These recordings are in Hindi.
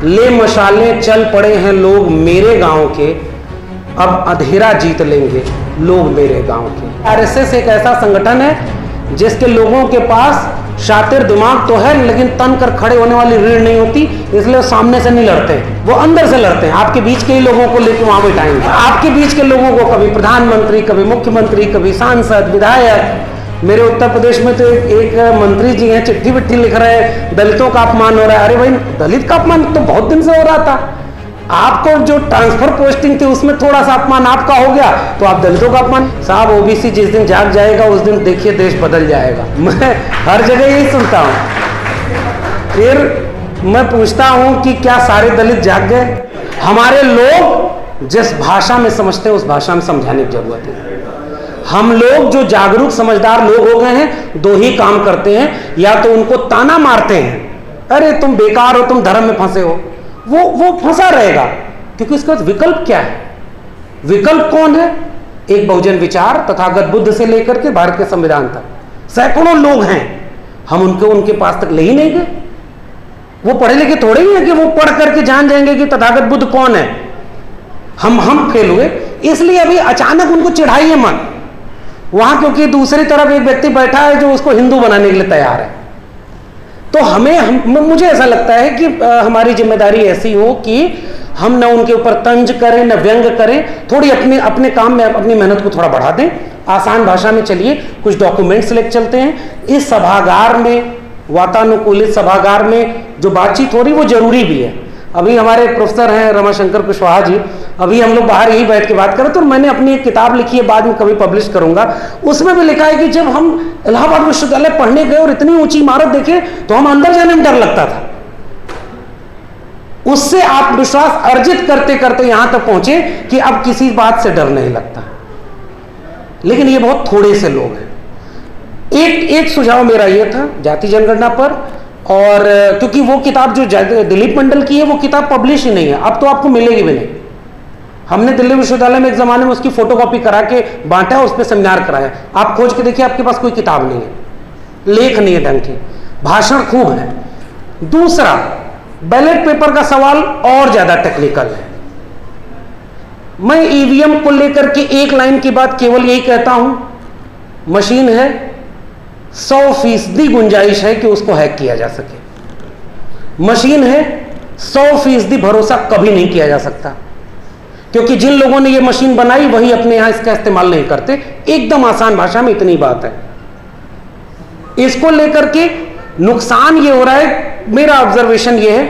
ले मशाले चल पड़े हैं लोग मेरे गांव के, अब अंधेरा जीत लेंगे लोग मेरे गांव के। आरएसएस एक ऐसा संगठन है जिसके लोगों के पास शातिर दिमाग तो है, लेकिन तन कर खड़े होने वाली रीढ़ नहीं होती, इसलिए वो सामने से नहीं लड़ते, वो अंदर से लड़ते हैं। आपके बीच के ही लोगों को लेकर वहां बैठाएंगे, आपके बीच के लोगों को कभी प्रधानमंत्री, कभी मुख्यमंत्री, कभी सांसद, विधायक। मेरे उत्तर प्रदेश में तो एक मंत्री जी हैं, चिट्ठी विट्ठी लिख रहे हैं, दलितों का अपमान हो रहा है। अरे भाई, दलित का अपमान तो बहुत दिन से हो रहा था, आपको जो ट्रांसफर पोस्टिंग थी उसमें थोड़ा सा अपमान आपका हो गया तो आप दलितों का अपमान। साहब, ओबीसी जिस दिन जाग जाएगा उस दिन देखिए देश बदल जाएगा। मैं हर जगह यही सुनता हूं। फिर मैं पूछता हूं कि क्या सारे दलित जाग गए? हमारे लोग जिस भाषा में समझते हैं उस भाषा में समझाने की जरूरत है। हम लोग जो जागरूक समझदार लोग हो गए हैं, दो ही काम करते हैं, या तो उनको ताना मारते हैं, अरे तुम बेकार हो, तुम धर्म में फंसे हो, वो फंसा रहेगा, क्योंकि उसका विकल्प क्या है? विकल्प कौन है? एक बहुजन विचार, तथागत बुद्ध से लेकर के भारत के संविधान तक सैकड़ों लोग हैं, हम उनके पास तक ले ही नहीं गए। वो पढ़े लिखे थोड़े ही हैं कि वो पढ़ करके जान जाएंगे कि तथागत बुद्ध कौन है। हम फेल हुए, इसलिए अभी अचानक उनको चिढ़ाइए मत वहां, क्योंकि दूसरी तरफ एक व्यक्ति बैठा है जो उसको हिंदू बनाने के लिए तैयार है। तो मुझे ऐसा लगता है कि हमारी जिम्मेदारी ऐसी हो कि हम न उनके ऊपर तंज करें, न व्यंग करें, थोड़ी अपने काम में अपनी मेहनत को थोड़ा बढ़ा दें, आसान भाषा में चलिए, कुछ डॉक्यूमेंट्स लेकर चलते हैं। इस सभागार में, वातानुकूलित सभागार में जो बातचीत हो रही वो जरूरी भी है। अभी हमारे प्रोफेसर हैं रमाशंकर कुशवाहा जी, अभी हम लोग बाहर यही बैठ के बात करें, तो मैंने अपनी एक किताब लिखी है, बाद में कभी पब्लिश करूंगा, उसमें भी लिखा है कि जब हम इलाहाबाद विश्वविद्यालय पढ़ने गए और इतनी ऊंची इमारत देखे तो हम अंदर जाने में डर लगता था। उससे आत्मविश्वास अर्जित करते करते यहां तक पहुंचे कि अब किसी बात से डर नहीं लगता। लेकिन ये बहुत थोड़े से लोग हैं। एक सुझाव मेरा यह था जाति जनगणना पर, और क्योंकि वो किताब जो दिलीप मंडल की है वो किताब पब्लिश ही नहीं है, अब तो आपको मिलेगी भी नहीं। हमने दिल्ली विश्वविद्यालय में एक जमाने में उसकी फोटोकॉपी करा के बांटा, उस पर सेमिनार कराया। आप खोज के देखिए, आपके पास कोई किताब नहीं है, लेख नहीं है ढंग के, भाषण खूब है। दूसरा, बैलेट पेपर का सवाल और ज्यादा टेक्निकल है। मैं ईवीएम को लेकर के एक लाइन की बात केवल यही कहता हूं, मशीन है, 100% गुंजाइश है कि उसको हैक किया जा सके। मशीन है, 100% भरोसा कभी नहीं किया जा सकता, क्योंकि जिन लोगों ने ये मशीन बनाई वही अपने यहां इसका इस्तेमाल नहीं करते। एकदम आसान भाषा में इतनी बात है। इसको लेकर के नुकसान ये हो रहा है, मेरा ऑब्जर्वेशन ये है,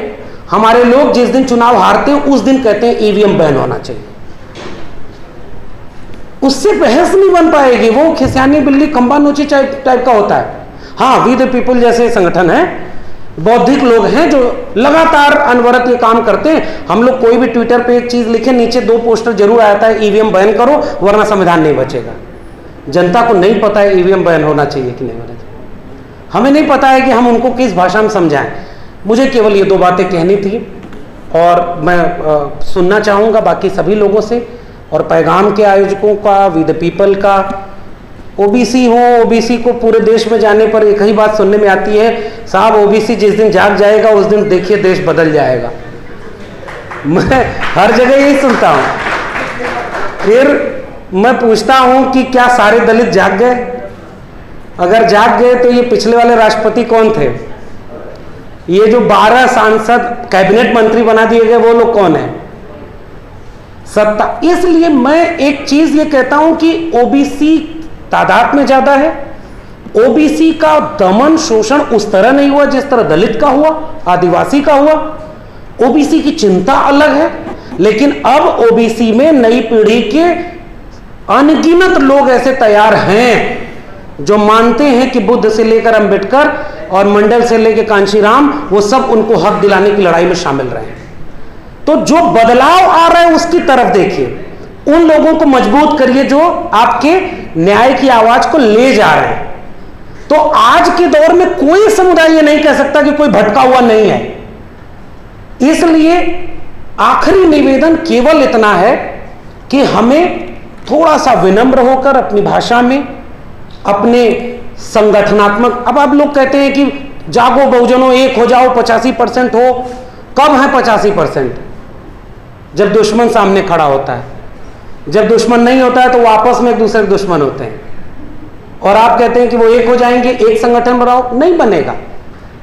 हमारे लोग जिस दिन चुनाव हारते हैं उस दिन कहते हैं ईवीएम बैन होना चाहिए। उससे बहस नहीं बन पाएगी, वो खिसियानी बिल्ली खंबा नोची टाइप का होता है। हाँ, वी द पीपल जैसे संगठन है, बौद्धिक लोग हैं जो लगातार अनवरत ये काम करते हैं। हम लोग कोई भी ट्विटर पे एक चीज लिखे, नीचे 2 पोस्टर जरूर आता है, ईवीएम बैन करो वरना संविधान नहीं बचेगा। जनता को नहीं पता है ईवीएम बैन होना चाहिए कि नहीं होना चाहिए, हमें नहीं पता है कि हम उनको किस भाषा में समझाएं। मुझे केवल ये 2 बातें कहनी थी, और मैं सुनना चाहूंगा बाकी सभी लोगों से, और पैगाम के आयोजकों का, वी द पीपल का। ओबीसी हो, ओबीसी को पूरे देश में जाने पर एक ही बात सुनने में आती है, साहब ओबीसी जिस दिन जाग जाएगा उस दिन देखिए देश बदल जाएगा। मैं हर जगह यही सुनता हूं। फिर मैं पूछता हूं कि क्या सारे दलित जाग गए? अगर जाग गए तो ये पिछले वाले राष्ट्रपति कौन थे? ये जो 12 सांसद कैबिनेट मंत्री बना दिए गए वो लोग कौन है? सत्ता। इसलिए मैं एक चीज ये कहता हूं कि ओबीसी तादाद में ज्यादा है, ओबीसी का दमन शोषण उस तरह नहीं हुआ जिस तरह दलित का हुआ, आदिवासी का हुआ। ओबीसी की चिंता अलग है, लेकिन अब ओबीसी में नई पीढ़ी के अनगिनत लोग ऐसे तैयार हैं जो मानते हैं कि बुद्ध से लेकर अंबेडकर और मंडल से लेकर कांशीराम, वो सब उनको हक दिलाने की लड़ाई में शामिल रहे हैं। तो जो बदलाव आ रहा है उसकी तरफ देखिए, उन लोगों को मजबूत करिए जो आपके न्याय की आवाज को ले जा रहे हैं। तो आज के दौर में कोई समुदाय ये नहीं कह सकता कि कोई भटका हुआ नहीं है। इसलिए आखिरी निवेदन केवल इतना है कि हमें थोड़ा सा विनम्र होकर अपनी भाषा में, अपने संगठनात्मक, अब आप लोग कहते हैं कि जागो बहुजनों, एक हो जाओ, 85% हो, कब है 85%? जब दुश्मन सामने खड़ा होता है। जब दुश्मन नहीं होता है तो वो आपस में एक दूसरे के दुश्मन होते हैं। और आप कहते हैं कि वो एक हो जाएंगे, एक संगठन बनाओ, नहीं बनेगा।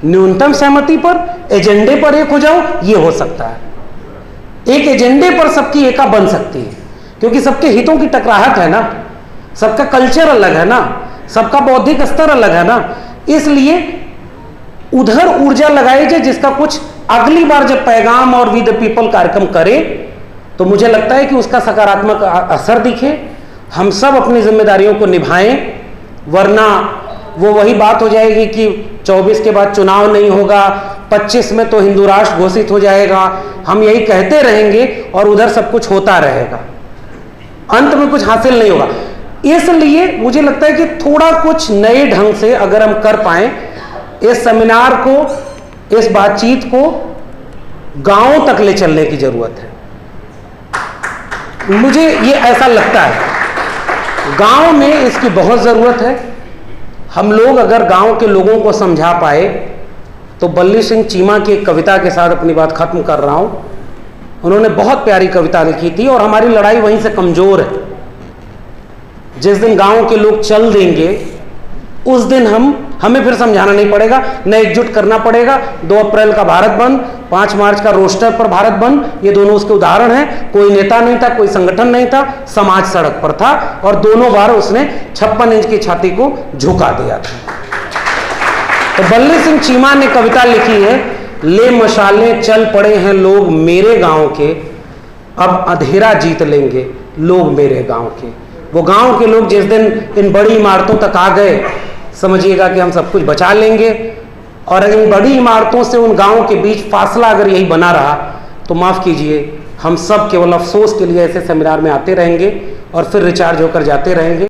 न्यूनतम सहमति पर, एजेंडे पर एक हो जाओ, ये हो सकता है। एक एजेंडे पर सबकी एका बन सकती है, क्योंकि सबके हितों की टकराहट है ना, सबका कल्चर अलग है ना, सबका बौद्धिक स्तर अलग है ना। इसलिए उधर ऊर्जा लगाई जाए जिसका कुछ अगली बार जब पैगाम और वी द पीपल कार्यक्रम करे तो मुझे लगता है कि उसका सकारात्मक असर दिखे। हम सब अपनी जिम्मेदारियों को निभाएं, वरना वो वही बात हो जाएगी कि 24 के बाद चुनाव नहीं होगा, 25 में तो हिंदू राष्ट्र घोषित हो जाएगा, हम यही कहते रहेंगे और उधर सब कुछ होता रहेगा, अंत में कुछ हासिल नहीं होगा। इसलिए मुझे लगता है कि थोड़ा कुछ नए ढंग से अगर हम कर पाएं, इस सेमिनार को, इस बातचीत को गांवों तक ले चलने की जरूरत है। मुझे ये ऐसा लगता है गांव में इसकी बहुत जरूरत है। हम लोग अगर गांव के लोगों को समझा पाए तो बल्ली सिंह चीमा की एक कविता के साथ अपनी बात खत्म कर रहा हूं। उन्होंने बहुत प्यारी कविता लिखी थी और हमारी लड़ाई वहीं से कमजोर है। जिस दिन गांव के लोग चल देंगे उस दिन हमें फिर समझाना नहीं पड़ेगा, न एकजुट करना पड़ेगा। 2 अप्रैल का भारत बंद, 5 मार्च का रोस्टर पर भारत बंद, ये दोनों उसके उदाहरण हैं। कोई नेता नहीं था, कोई संगठन नहीं था, समाज सड़क पर था और दोनों बार उसने 56 इंच की छाती को झुका दिया था। तो बल्ली सिंह चीमा ने कविता लिखी है, ले मशालें चल पड़े हैं लोग मेरे गांव के, अब अंधेरा जीत लेंगे लोग मेरे गांव के। वो गांव के लोग जिस दिन इन बड़ी इमारतों तक आ गए, समझिएगा कि हम सब कुछ बचा लेंगे। और इन बड़ी इमारतों से उन गांवों के बीच फासला अगर यही बना रहा तो माफ कीजिए, हम सब केवल अफसोस के लिए ऐसे सेमिनार में आते रहेंगे और फिर रिचार्ज होकर जाते रहेंगे।